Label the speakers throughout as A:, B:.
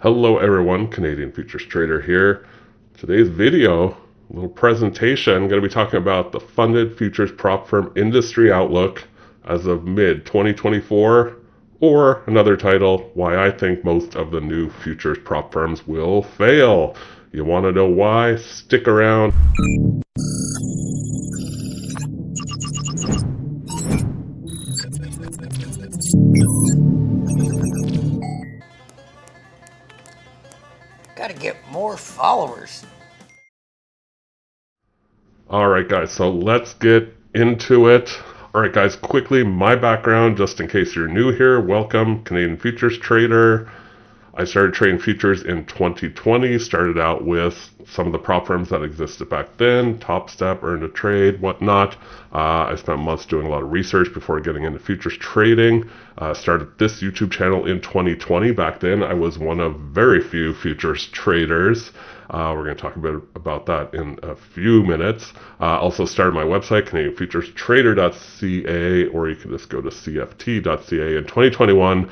A: Hello everyone, Canadian Futures Trader here. Today's video, a little presentation, I'm going to be talking about the funded futures prop firm industry outlook as of mid-2024, or another title, why I think most of the new futures prop firms will fail. You want to know why? Stick around.
B: Gotta get more followers.
A: Alright guys, so let's get into it. Alright guys, quickly, my background, just in case you're new here, welcome, Canadian Futures Trader. I started trading futures in 2020, started out with some of the prop firms that existed back then, Top Step, Earn to Trade, whatnot. I spent months doing a lot of research before getting into futures trading. Started this YouTube channel in 2020. Back then, I was one of very few futures traders. We're going to talk a bit about that in a few minutes. Also started my website, CanadianFuturesTrader.ca, or you can just go to CFT.ca in 2021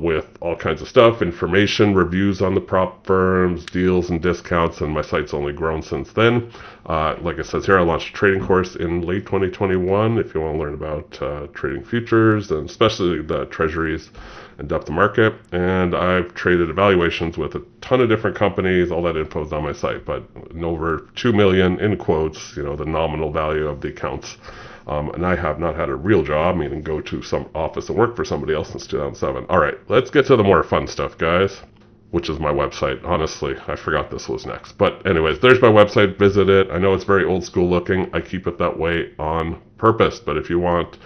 A: with all kinds of stuff, information, reviews on the prop firms, deals and discounts, and my site's only grown since then. Like it says here, I launched a trading course in late 2021 if you want to learn about trading futures, and especially the treasuries and depth of market. And I've traded evaluations with a ton of different companies. All that info is on my site, but over 2 million in quotes, the nominal value of the accounts. And I have not had a real job, meaning go to some office and work for somebody else since 2007. All right, let's get to the more fun stuff, guys, which is my website. Honestly, I forgot this was next. But anyways, there's my website. Visit it. I know it's very old school looking. I keep it that way on purpose. But if you want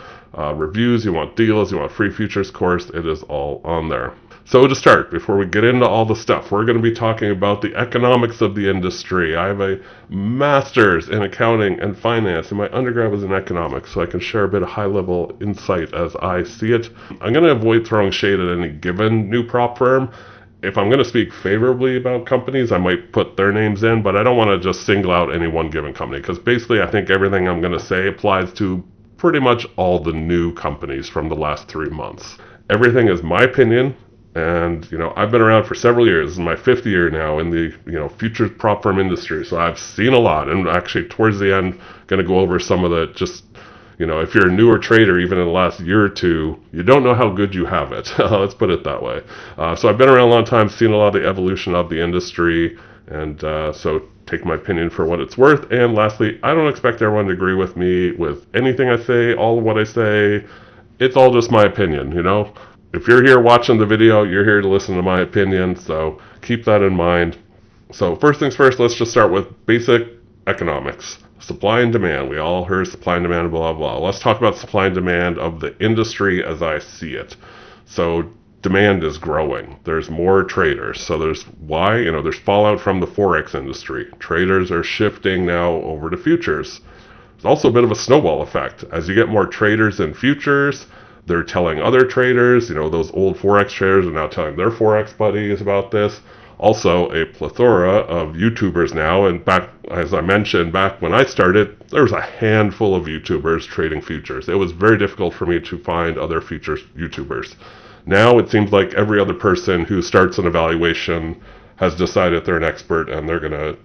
A: reviews, you want deals, you want free futures course, it is all on there. So to start, before we get into all the stuff, we're going to be talking about the economics of the industry. I have a master's in accounting and finance, and my undergrad was in economics, so I can share a bit of high-level insight as I see it. I'm going to avoid throwing shade at any given new prop firm. If I'm going to speak favorably about companies, I might put their names in, but I don't want to just single out any one given company, because basically I think everything I'm going to say applies to pretty much all the new companies from the last 3 months. Everything is my opinion. And, I've been around for several years. This is my 5th year now in the, futures prop firm industry. So I've seen a lot. And actually, towards the end, going to go over some of the just, if you're a newer trader, even in the last year or two, you don't know how good you have it. Let's put it that way. So I've been around a long time, seen a lot of the evolution of the industry. And so take my opinion for what it's worth. And lastly, I don't expect everyone to agree with me with anything I say, all of what I say. It's all just my opinion, If you're here watching the video, you're here to listen to my opinion, so keep that in mind. So first things first, let's just start with basic economics. Supply and demand. We all heard supply and demand, blah, blah. Let's talk about supply and demand of the industry as I see it. So demand is growing. There's more traders. So there's fallout from the Forex industry. Traders are shifting now over to futures. There's also a bit of a snowball effect. As you get more traders in futures, they're telling other traders, those old Forex traders are now telling their Forex buddies about this. Also, a plethora of YouTubers now, and back, as I mentioned, back when I started, there was a handful of YouTubers trading futures. It was very difficult for me to find other futures YouTubers. Now it seems like every other person who starts an evaluation has decided they're an expert, and they're going to,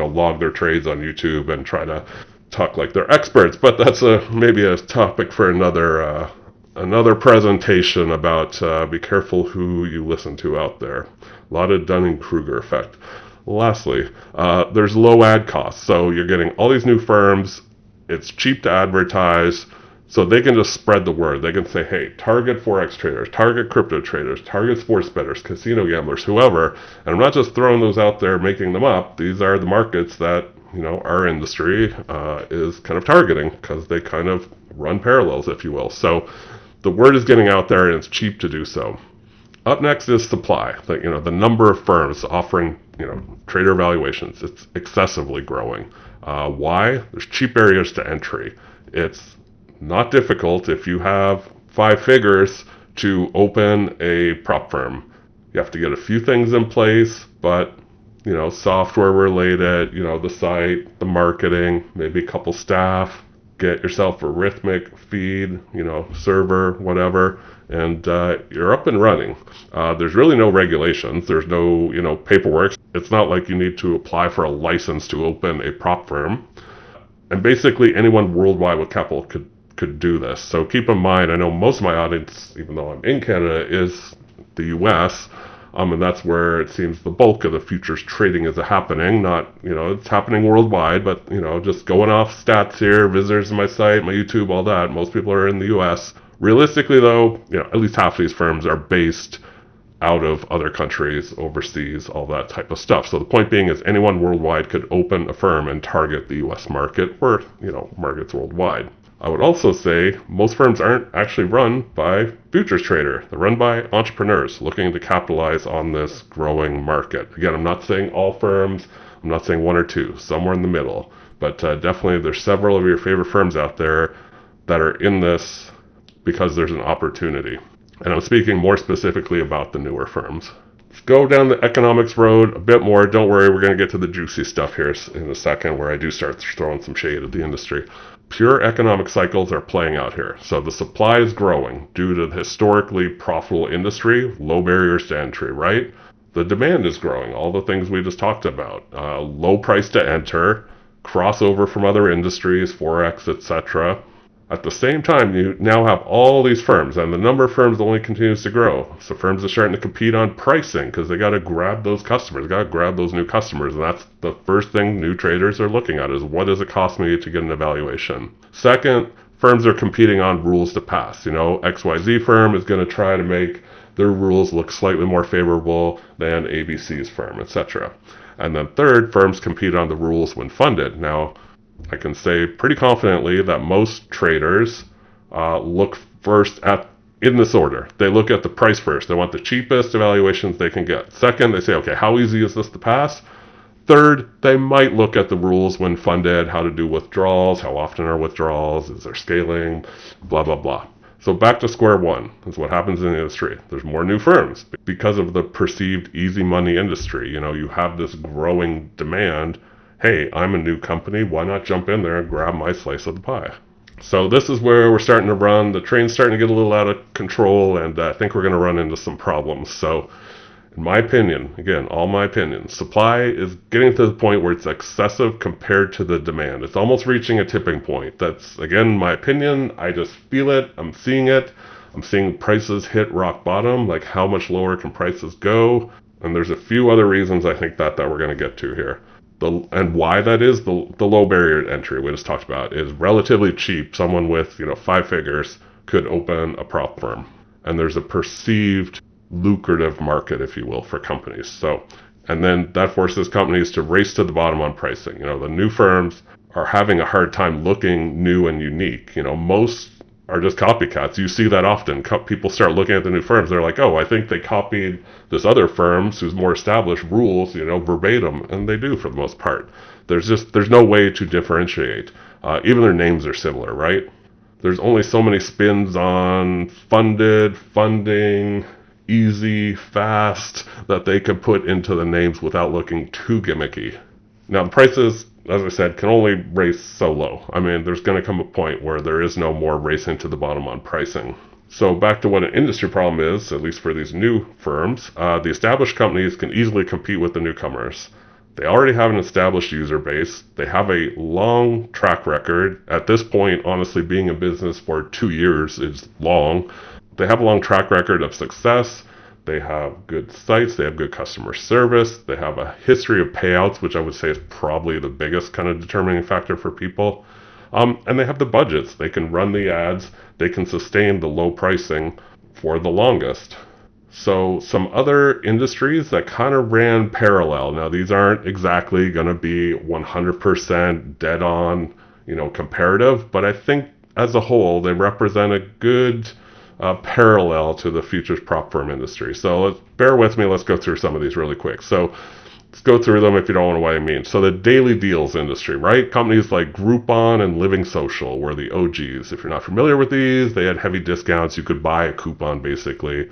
A: log their trades on YouTube and try to talk like they're experts. But that's maybe a topic for another presentation about be careful who you listen to out there. A lot of Dunning-Kruger effect. Lastly, there's low ad costs. So you're getting all these new firms. It's cheap to advertise. So they can just spread the word. They can say, hey, target Forex traders, target crypto traders, target sports bettors, casino gamblers, whoever. And I'm not just throwing those out there, making them up. These are the markets that, our industry is kind of targeting, because they kind of run parallels, if you will. So the word is getting out there, and it's cheap to do so. Up next is supply. The number of firms offering, trader evaluations. It's excessively growing. Why? There's cheap barriers to entry. It's not difficult if you have 5 figures to open a prop firm. You have to get a few things in place, but, software related, the site, the marketing, maybe a couple staff. get yourself a Rhythmic feed, server, whatever, and you're up and running. There's really no regulations. There's no, paperwork. It's not like you need to apply for a license to open a prop firm. And basically anyone worldwide with capital could do this. So keep in mind, I know most of my audience, even though I'm in Canada, is the US, and that's where it seems the bulk of the futures trading is happening. Not, it's happening worldwide, but, just going off stats here, visitors to my site, my YouTube, all that, most people are in the US. Realistically, though, at least half of these firms are based out of other countries, overseas, all that type of stuff. So the point being is anyone worldwide could open a firm and target the US market or, markets worldwide. I would also say most firms aren't actually run by futures trader. They're run by entrepreneurs looking to capitalize on this growing market. Again, I'm not saying all firms, I'm not saying one or two, somewhere in the middle, but definitely there's several of your favorite firms out there that are in this because there's an opportunity. And I'm speaking more specifically about the newer firms. Let's go down the economics road a bit more. Don't worry, we're going to get to the juicy stuff here in a second where I do start throwing some shade at the industry. Pure economic cycles are playing out here. So the supply is growing due to the historically profitable industry, low barriers to entry, right? The demand is growing, all the things we just talked about. Low price to enter, crossover from other industries, Forex, etc. At the same time, you now have all these firms, and the number of firms only continues to grow. So firms are starting to compete on pricing because they got to grab those customers, got to grab those new customers. And that's the first thing new traders are looking at is what does it cost me to get an evaluation? Second, firms are competing on rules to pass. XYZ firm is going to try to make their rules look slightly more favorable than ABC's firm, etc. And then third, firms compete on the rules when funded. Now, I can say pretty confidently that most traders look first in this order. They look at the price first. They want the cheapest evaluations they can get. Second, they say, okay, how easy is this to pass? Third, they might look at the rules when funded, how to do withdrawals, how often are withdrawals, is there scaling, blah, blah, blah. So back to square one is what happens in the industry. There's more new firms because of the perceived easy money industry. You have this growing demand. Hey, I'm a new company, why not jump in there and grab my slice of the pie? So this is where we're starting to run, the train's starting to get a little out of control, and I think we're going to run into some problems. So in my opinion, again, all my opinion, supply is getting to the point where it's excessive compared to the demand. It's almost reaching a tipping point. That's, again, my opinion. I just feel it. I'm seeing it. I'm seeing prices hit rock bottom, like how much lower can prices go? And there's a few other reasons I think that we're going to get to here. And why that is, the low barrier to entry we just talked about is relatively cheap. Someone with 5 figures could open a prop firm, and there's a perceived lucrative market, if you will, for companies. So, and then that forces companies to race to the bottom on pricing. The new firms are having a hard time looking new and unique. Most are just copycats. You see that often. People start looking at the new firms. They're like, oh, I think they copied this other firm's who's more established rules, verbatim. And they do for the most part. There's no way to differentiate. Even their names are similar, right? There's only so many spins on funded, funding, easy, fast that they could put into the names without looking too gimmicky. Now, the prices, as I said, can only race so low. I mean, there's going to come a point where there is no more racing to the bottom on pricing. So back to what an industry problem is, at least for these new firms, the established companies can easily compete with the newcomers. They already have an established user base. They have a long track record. At this point, honestly, being in business for 2 years is long. They have a long track record of success. They have good sites. They have good customer service. They have a history of payouts, which I would say is probably the biggest kind of determining factor for people. And they have the budgets. They can run the ads. They can sustain the low pricing for the longest. So some other industries that kind of ran parallel. Now, these aren't exactly going to be 100% dead on, comparative, but I think as a whole, they represent a good parallel to the futures prop firm industry. So bear with me. Let's go through some of these really quick. So let's go through them if you don't know what I mean. So the daily deals industry, right? Companies like Groupon and Living Social were the OGs. If you're not familiar with these, they had heavy discounts. You could buy a coupon basically,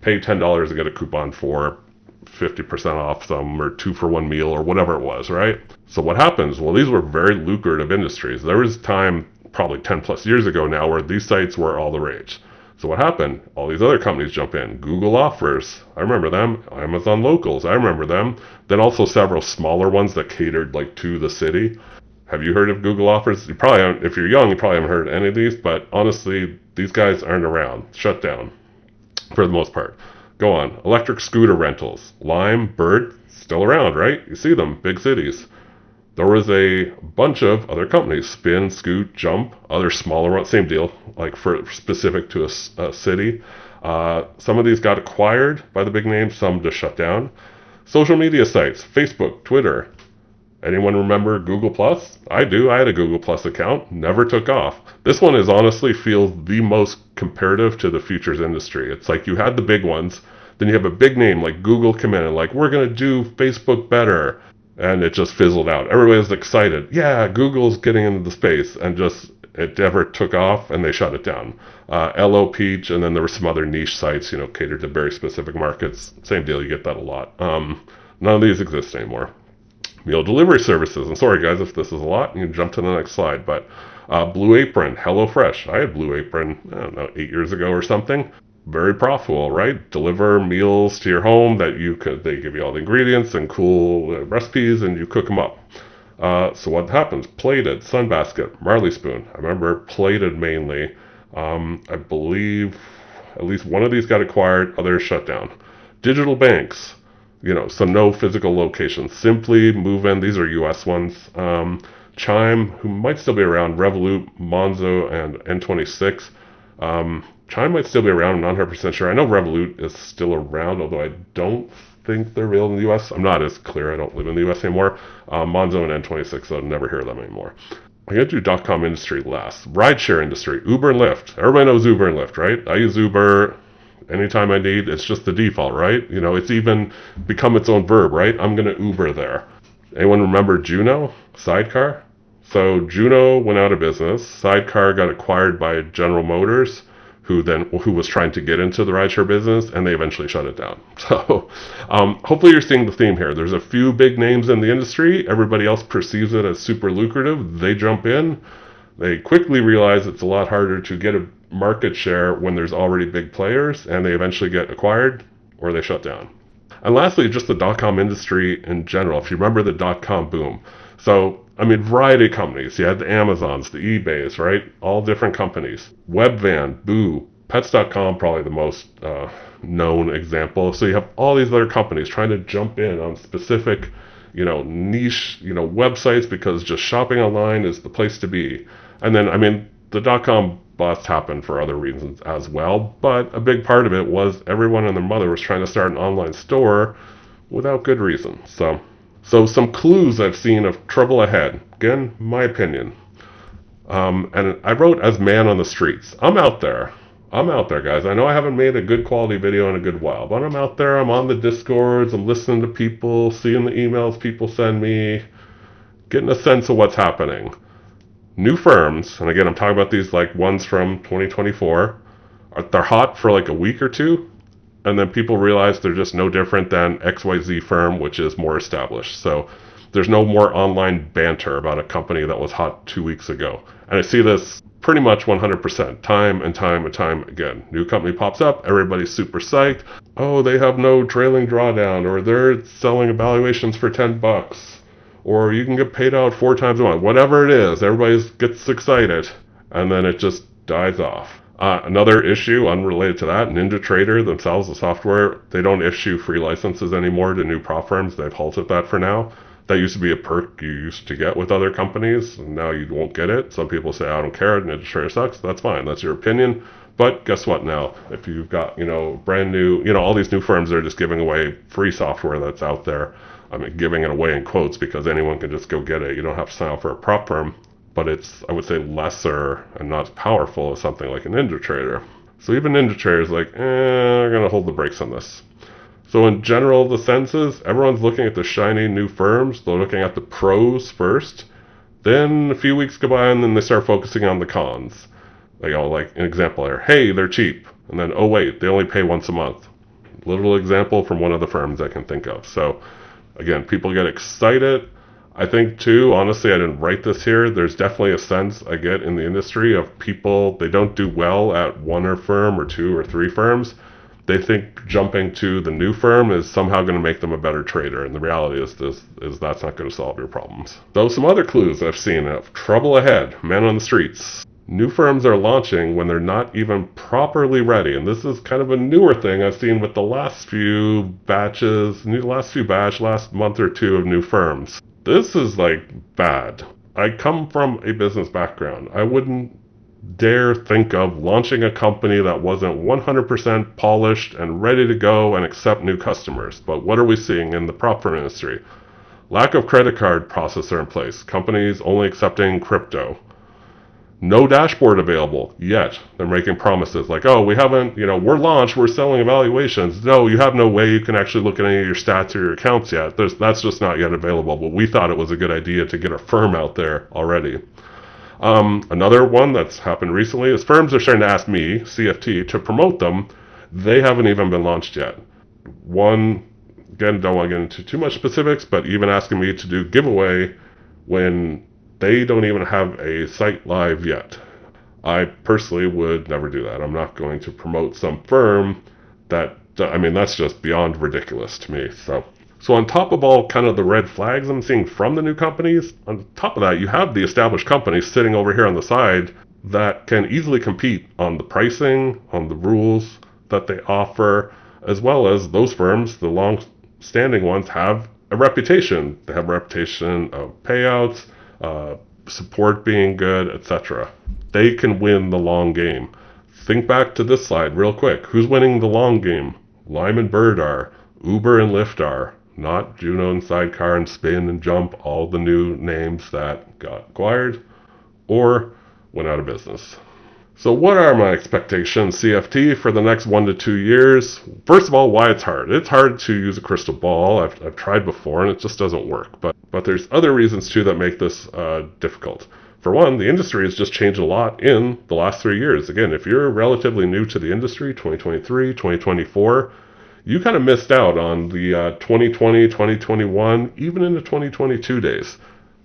A: pay $10 to get a coupon for 50% off some or 2 for 1 meal or whatever it was, right? So what happens? Well, these were very lucrative industries. There was time probably 10 plus years ago now, where these sites were all the rage. So what happened? All these other companies jump in. Google Offers, I remember them. Amazon Locals, I remember them. Then also several smaller ones that catered like to the city. Have you heard of Google Offers? You probably haven't. If you're young, you probably haven't heard any of these, but honestly, these guys aren't around. Shut down for the most part. Go on. Electric scooter rentals. Lime, Bird, still around, right? You see them, big cities. There was a bunch of other companies, Spin, Scoot, Jump, other smaller ones, same deal, like for specific to a city. Some of these got acquired by the big names, some just shut down. Social media sites, Facebook, Twitter. Anyone remember Google Plus? I do. I had a Google Plus account. Never took off. This one is honestly feels the most comparative to the futures industry. It's like you had the big ones, then you have a big name like Google come in and like, we're going to do Facebook better. And it just fizzled out. Everybody was excited. Yeah, Google's getting into the space. And just, it never took off and they shut it down. LO Peach, and then there were some other niche sites, catered to very specific markets. Same deal, you get that a lot. None of these exist anymore. Meal delivery services. And sorry guys if this is a lot, you can jump to the next slide. But Blue Apron, HelloFresh. I had Blue Apron, I don't know, 8 years ago or something. Very profitable, right? Deliver meals to your home that they give you all the ingredients and cool recipes and you cook them up. So what happens? Plated, Sunbasket, Marley Spoon. I remember Plated mainly. I believe at least one of these got acquired, others shut down. Digital banks, so no physical locations. Simply Move In, these are US ones. Chime, who might still be around, Revolut, Monzo, and N26. Chime might still be around, I'm not 100% sure. I know Revolut is still around, although I don't think they're real in the US. I'm not as clear, I don't live in the US anymore. Monzo and N26, I'll never hear them anymore. I'm going to do .com industry last. Rideshare industry, Uber and Lyft. Everybody knows Uber and Lyft, right? I use Uber anytime I need. It's just the default, right? It's even become its own verb, right? I'm going to Uber there. Anyone remember Juno? Sidecar? So Juno went out of business. Sidecar got acquired by General Motors, who was trying to get into the rideshare business, and they eventually shut it down. So hopefully you're seeing the theme here. There's a few big names in the industry. Everybody else perceives it as super lucrative. They jump in. They quickly realize it's a lot harder to get a market share when there's already big players, and they eventually get acquired or they shut down. And lastly, just the .com industry in general. If you remember the .com boom. So, variety of companies. You had the Amazons, the eBays, right? All different companies. Webvan, Boo, Pets.com, probably the most known example. So you have all these other companies trying to jump in on specific, niche, websites because just shopping online is the place to be. And then, the .com bust happened for other reasons as well, but a big part of it was everyone and their mother was trying to start an online store without good reason. So some clues I've seen of trouble ahead. Again, my opinion. And I wrote as man on the streets. I'm out there, guys. I know I haven't made a good quality video in a good while, but I'm out there. I'm on the Discords. I'm listening to people, seeing the emails people send me, getting a sense of what's happening. New firms, and again, I'm talking about these like ones from 2024, they're hot for like a week or two, and then people realize they're just no different than XYZ firm, which is more established. So there's no more online banter about a company that was hot 2 weeks ago. And I see this pretty much 100%, time and time and time again. New company pops up, everybody's super psyched. Oh, they have no trailing drawdown, or they're selling evaluations for $10. Or you can get paid out 4 times a month. Whatever it is, everybody gets excited, and then it just dies off. Another issue unrelated to that, NinjaTrader themselves, the software, they don't issue free licenses anymore to new prop firms. They've halted that for now. That used to be a perk you used to get with other companies, and now you won't get it. Some people say, I don't care, NinjaTrader sucks. That's fine. That's your opinion. But guess what now? If you've got, brand new, all these new firms are just giving away free software that's out there. Giving it away in quotes because anyone can just go get it. You don't have to sign up for a prop firm, but it's, I would say, lesser and not as powerful as something like a NinjaTrader. So even NinjaTrader is like, I'm going to hold the brakes on this. So in general, the senses, everyone's looking at the shiny new firms. They're looking at the pros first. Then a few weeks go by and then they start focusing on the cons. Like an example here. Hey, they're cheap. And then, oh wait, they only pay once a month. Little example from one of the firms I can think of. So again, people get excited. I think too, honestly, I didn't write this here. There's definitely a sense I get in the industry of people, they don't do well at one or firm or two or three firms. They think jumping to the new firm is somehow going to make them a better trader. And the reality is that's not going to solve your problems. So some other clues I've seen of trouble ahead, men on the streets. New firms are launching when they're not even properly ready. And this is kind of a newer thing I've seen with the last few batches, last month or two of new firms. This is like bad. I come from a business background. I wouldn't dare think of launching a company that wasn't 100% polished and ready to go and accept new customers. But what are we seeing in the prop firm industry? Lack of credit card processor in place. Companies only accepting crypto. No dashboard available yet. They're making promises like, oh, we haven't, we're launched, we're selling evaluations. No, you have no way you can actually look at any of your stats or your accounts yet. That's just not yet available. But we thought it was a good idea to get a firm out there already. Another one that's happened recently is firms are starting to ask me, CFT, to promote them. They haven't even been launched yet. One, again, don't want to get into too much specifics, but even asking me to do giveaway when they don't even have a site live yet. I personally would never do that. I'm not going to promote some firm that's just beyond ridiculous to me. So on top of all kind of the red flags I'm seeing from the new companies, on top of that, you have the established companies sitting over here on the side that can easily compete on the pricing, on the rules that they offer, as well as those firms, the long-standing ones, have a reputation. They have a reputation of payouts, support being good, etc. They can win the long game. Think back to this slide real quick. Who's winning the long game? Lime and Bird are. Uber and Lyft are. Not Juno and Sidecar and Spin and Jump, all the new names that got acquired or went out of business. So what are my expectations, CFT, for the next 1 to 2 years? First of all, why it's hard. It's hard to use a crystal ball. I've tried before and it just doesn't work. But there's other reasons too that make this difficult. For one, the industry has just changed a lot in the last 3 years. Again, if you're relatively new to the industry, 2023, 2024, you kind of missed out on the 2020, 2021, even into 2022 days.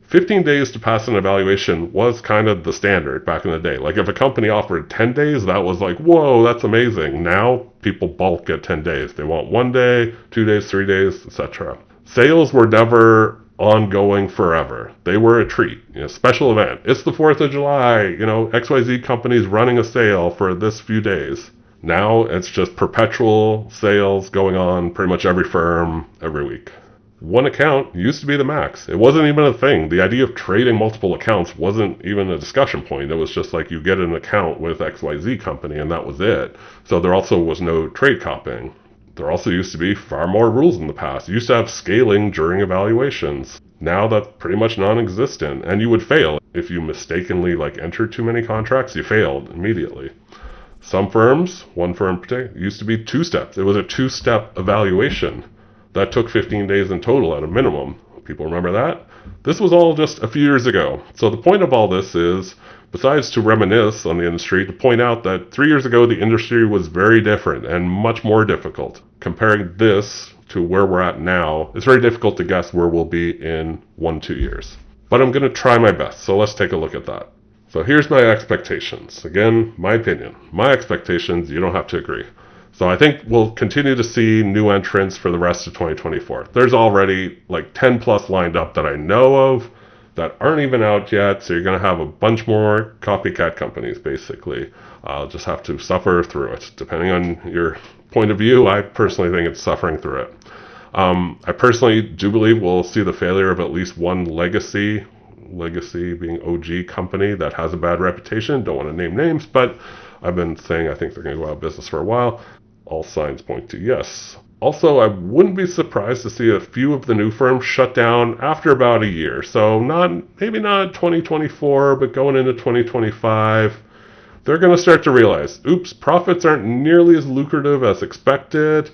A: 15 days to pass an evaluation was kind of the standard back in the day. Like if a company offered 10 days, that was like, whoa, that's amazing. Now people bulk at 10 days. They want 1 day, 2 days, 3 days, etc. Sales were never ongoing forever. They were a treat, special event. It's the 4th of July, XYZ company's running a sale for this few days. Now it's just perpetual sales going on pretty much every firm every week. One account used to be the max. It wasn't even a thing. The idea of trading multiple accounts wasn't even a discussion point. It was just like you get an account with XYZ company and that was it. So there also was no trade copying. There also used to be far more rules in the past. You used to have scaling during evaluations. Now that's pretty much non-existent, and you would fail. If you mistakenly entered too many contracts, you failed immediately. Some firms, one firm in particular, used to be 2 steps. It was a 2-step evaluation. That took 15 days in total at a minimum. People remember that? This was all just a few years ago. So the point of all this is, besides to reminisce on the industry, to point out that 3 years ago the industry was very different and much more difficult. Comparing this to where we're at now, it's very difficult to guess where we'll be in 1-2 years. But I'm going to try my best, so let's take a look at that. So here's my expectations. Again, my opinion. My expectations, you don't have to agree. So I think we'll continue to see new entrants for the rest of 2024. There's already 10 plus lined up that I know of that aren't even out yet. So you're going to have a bunch more copycat companies, basically. I'll just have to suffer through it. Depending on your point of view, I personally think it's suffering through it. I personally do believe we'll see the failure of at least one legacy being OG company that has a bad reputation. Don't want to name names, but I've been saying I think they're going to go out of business for a while. All signs point to yes. Also, I wouldn't be surprised to see a few of the new firms shut down after about a year. So maybe not 2024, but going into 2025, they're going to start to realize, oops, profits aren't nearly as lucrative as expected,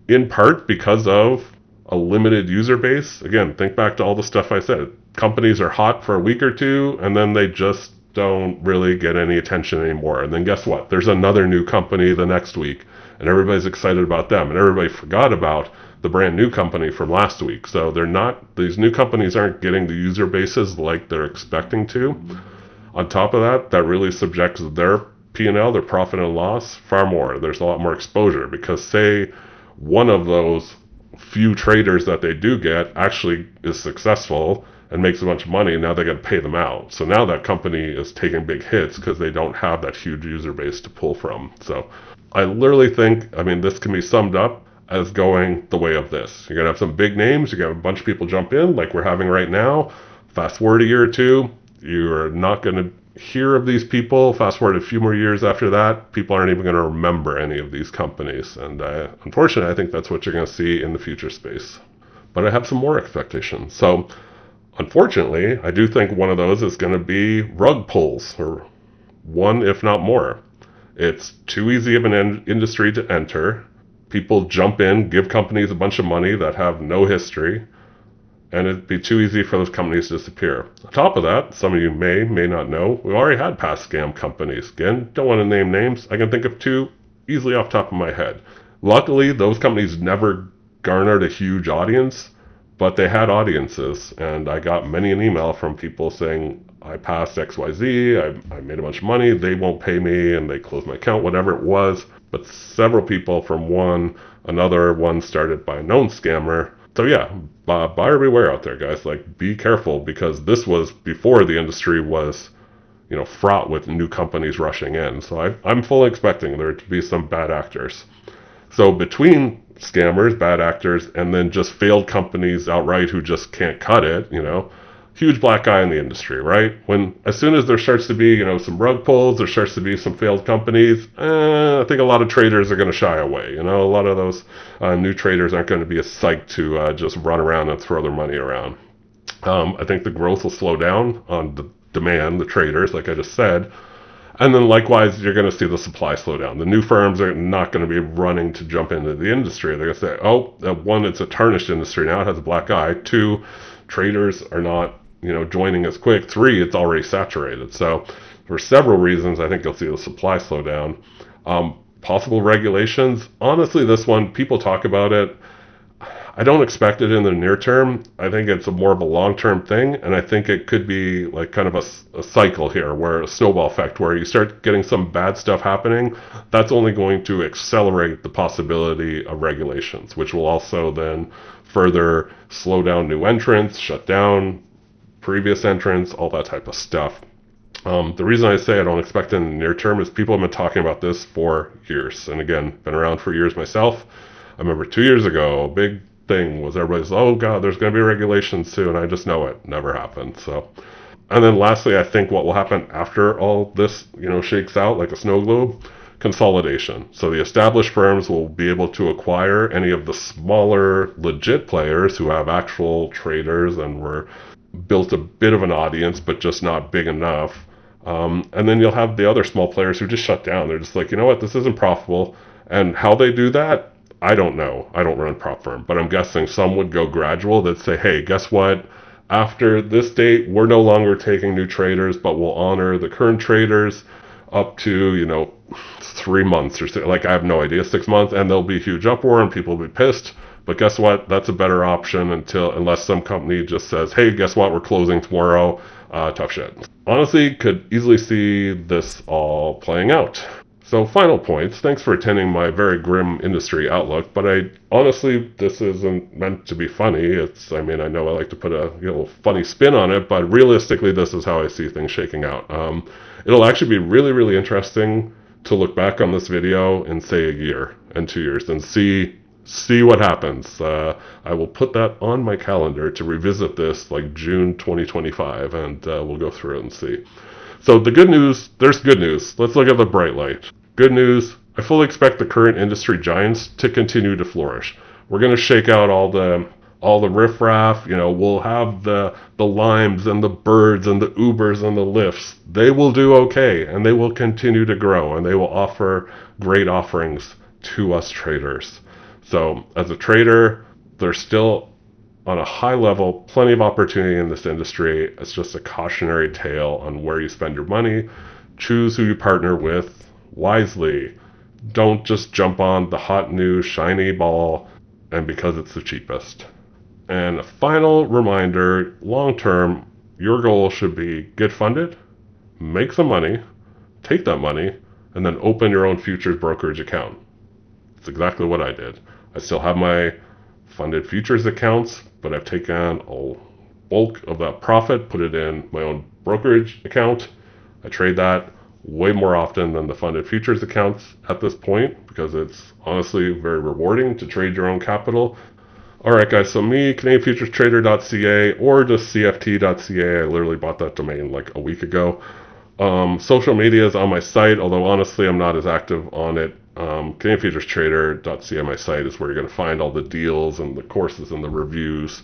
A: in part because of a limited user base. Again, think back to all the stuff I said. Companies are hot for a week or two, and then they just don't really get any attention anymore. And then guess what? There's another new company the next week, and everybody's excited about them, and everybody forgot about the brand new company from last week. So these new companies aren't getting the user bases like they're expecting to. On top of that, that really subjects their P&L, their profit and loss, far more. There's a lot more exposure because say one of those few traders that they do get actually is successful and makes a bunch of money, now they got to pay them out. So now that company is taking big hits because they don't have that huge user base to pull from. So I literally think, this can be summed up as going the way of this. You're going to have some big names, you're going to have a bunch of people jump in like we're having right now. Fast forward a year or two, you're not going to hear of these people. Fast forward a few more years after that, people aren't even going to remember any of these companies. And unfortunately, I think that's what you're going to see in the future space. But I have some more expectations. So unfortunately, I do think one of those is going to be rug pulls, or one if not more. It's too easy of an industry to enter. People jump in, give companies a bunch of money that have no history, and it'd be too easy for those companies to disappear. On top of that, some of you may not know, we already had past scam companies. Again, don't want to name names. I can think of two easily off the top of my head. Luckily, those companies never garnered a huge audience, but they had audiences, and I got many an email from people saying, I passed XYZ, I made a bunch of money, they won't pay me, and they closed my account, whatever it was. But several people from another one started by a known scammer. So yeah, buyer beware out there, guys. Like, be careful, because this was before the industry was, fraught with new companies rushing in. So I'm fully expecting there to be some bad actors. So between scammers, bad actors, and then just failed companies outright who just can't cut it, huge black eye in the industry, right? As soon as there starts to be, some rug pulls, there starts to be some failed companies, I think a lot of traders are going to shy away. A lot of those new traders aren't going to be as psyched to just run around and throw their money around. I think the growth will slow down on the demand, the traders, like I just said. And then likewise, you're going to see the supply slow down. The new firms are not going to be running to jump into the industry. They're going to say, oh, one, it's a tarnished industry now, it has a black eye. Two, traders are not joining as quick. Three, it's already saturated. So for several reasons, I think you'll see the supply slow down. Possible regulations. Honestly, this one, people talk about it. I don't expect it in the near term. I think it's more of a long-term thing, and I think it could be like kind of a cycle here, where a snowball effect, where you start getting some bad stuff happening. That's only going to accelerate the possibility of regulations, which will also then further slow down new entrants, shut down previous entrants, all that type of stuff. The reason I say I don't expect it in the near term is people have been talking about this for years. And again, been around for years myself. I remember 2 years ago, a big thing was everybody's, oh God, there's going to be regulations soon. I just know it never happened. So, and then lastly, I think what will happen after all this, shakes out like a snow globe, consolidation. So the established firms will be able to acquire any of the smaller legit players who have actual traders and were built a bit of an audience, but just not big enough. And then you'll have the other small players who just shut down. They're just like, you know what, this isn't profitable. And how they do that, I don't know. I don't run prop firm, but I'm guessing some would go gradual. They'd say, hey, guess what? After this date, we're no longer taking new traders, but we'll honor the current traders up to, 3 months or so. Like, I have no idea, 6 months, and there'll be a huge uproar and people will be pissed. But guess what? That's a better option unless some company just says, hey, guess what? We're closing tomorrow. Tough shit. Honestly, could easily see this all playing out. So final points. Thanks for attending my very grim industry outlook, but this isn't meant to be funny. I know I like to put a funny spin on it, but realistically, this is how I see things shaking out. It'll actually be really, really interesting to look back on this video in, say, a year and 2 years and see what happens. I will put that on my calendar to revisit this like June 2025, and we'll go through it and see. So the good news, there's good news. Let's look at the bright light. Good news, I fully expect the current industry giants to continue to flourish. We're going to shake out all the riffraff. We'll have the Limes and the Birds and the Ubers and the Lyfts. They will do okay, and they will continue to grow, and they will offer great offerings to us traders. So as a trader, there's still On a high level, plenty of opportunity in this industry. It's just a cautionary tale on where you spend your money. Choose who you partner with wisely. Don't just jump on the hot new shiny ball and because it's the cheapest. And a final reminder, long term, your goal should be get funded, make some money, take that money, and then open your own futures brokerage account. It's exactly what I did. I still have my funded futures accounts, but I've taken a bulk of that profit, put it in my own brokerage account. I trade that way more often than the funded futures accounts at this point because it's honestly very rewarding to trade your own capital. Alright guys, so me, CanadianFuturesTrader.ca or just CFT.ca, I literally bought that domain like a week ago. Social media is on my site, although honestly I'm not as active on it. CanadianFuturesTrader.ca, my site, is where you're going to find all the deals and the courses and the reviews.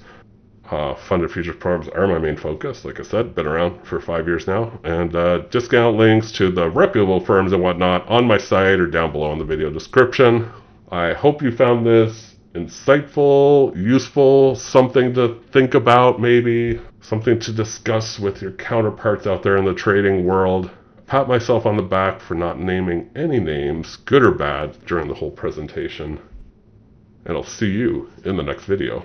A: Funded futures programs are my main focus. Like I said, been around for 5 years now. And discount links to the reputable firms and whatnot on my site or down below in the video description. I hope you found this insightful, useful, something to think about maybe, something to discuss with your counterparts out there in the trading world. Pat myself on the back for not naming any names, good or bad, during the whole presentation. And I'll see you in the next video.